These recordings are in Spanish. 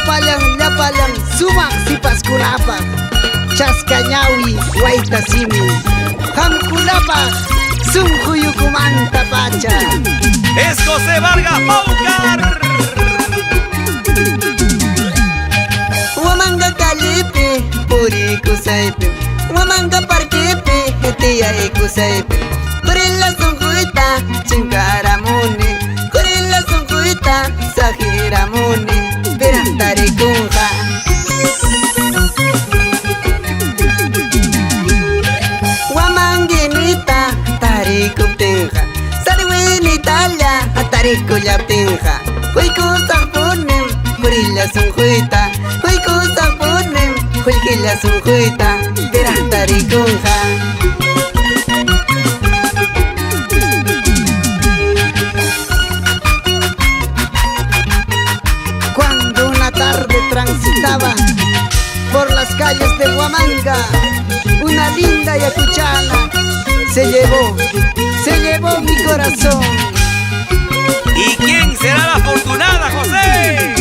llapalang sumak sipaskunapaq chaskañawi waytasimi hamkunapaq sunquyukumanta pacha. Es José Vargas Paucar. Wamanga kalipi puri kusaipi, wamanga parkipi tiyay kusaipi, kurilla sunquita chinkaramuni, kurilla sunquita sajiramuni pirantarikunqa. Wamanginita tarikuptinqa, sarwinitalla tarikullaptinqa, quykusaqpunim kurilla sunquita, quykusaqpunim qullqilla sunquita pirantarikunqa. Cuando una tarde transitaba por las calles de Huamanga, una linda yacuchana se llevó mi corazón. ¿Y quién será la afortunada, José?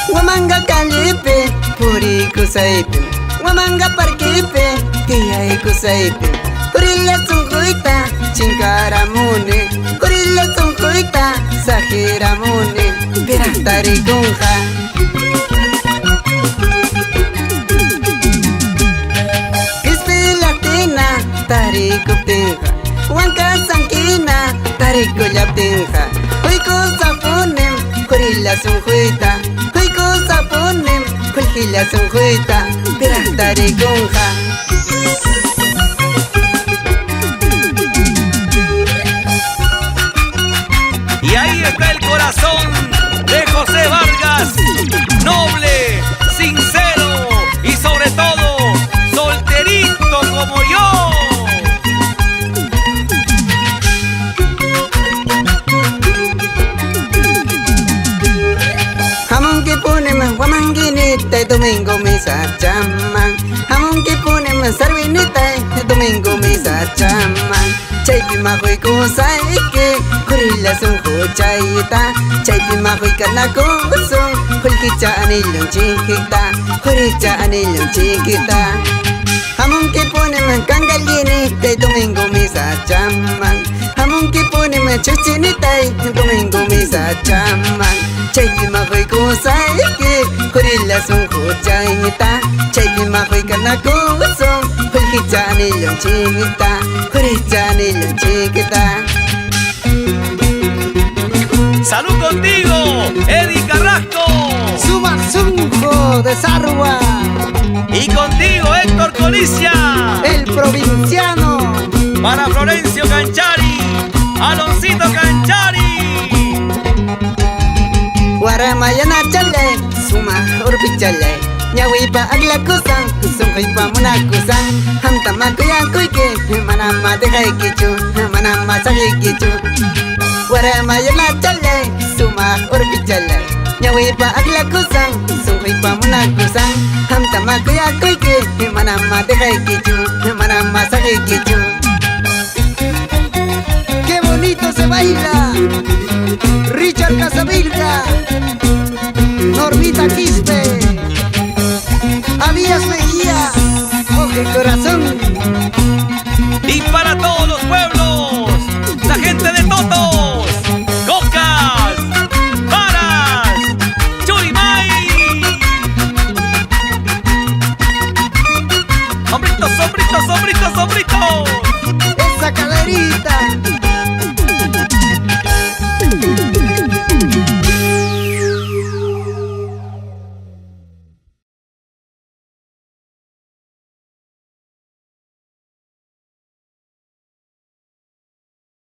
Huamanga calipe, puri kusaipe, Huamanga parquipe, tiyay kusaipe, kurilla sunquita chinkaramuni, kurilla sunquita sajiramuni pirantarikunqa. Tarikuptinqa, wanka sankina tarikullaptinqa, quykusapunim kurilla sunquita, quykusapunim qullqilla sunquita pirantarikunqa. Y ahí está el corazón de José Vargas, noble, sincero y sobre todo solterito como yo. Hamon que ponemos guamanguinita y domingo misa chaman, hamon que ponemos sarvinita y domingo misa chaman. Chaypi mahoy kusaike kurilla sunqu chayta, chaypi mahoy kanakusun qullqicha anillun chiquita, quricha anillun chiquita. Hamon que ponemos cangallinita y domingo misa chaman, hamon que ponemos chuchinita y domingo misa chaman. Chaypi mahoy kusaike kurilla sunqu chayta, chaypi mahoy kanakusun qullqicha anillun chiquita, quricha anillun chiquita. ¡Salud contigo, Eddie Carrasco! Sumak Sunjo de Sarwa. Y contigo, Héctor Colicia. El provinciano. Para Florencio Canchari, Aloncito Canchari. Guaramayana chale, suma urpichale. Ñawipa aglakusan, sunquypa munakusan. Hamtamakuya kuyke, manama dejaykichu, manama sajikichu. Guaramayana chale, suma urpichale. Ñawipa aglakusan, sunquypa munakusan. Hamtamakuya kuyke, manama dejaykichu, manama sajikichu. ¡Qué bonito se baila! Richard Casavilca, Normita Quispe, Abías Mejía.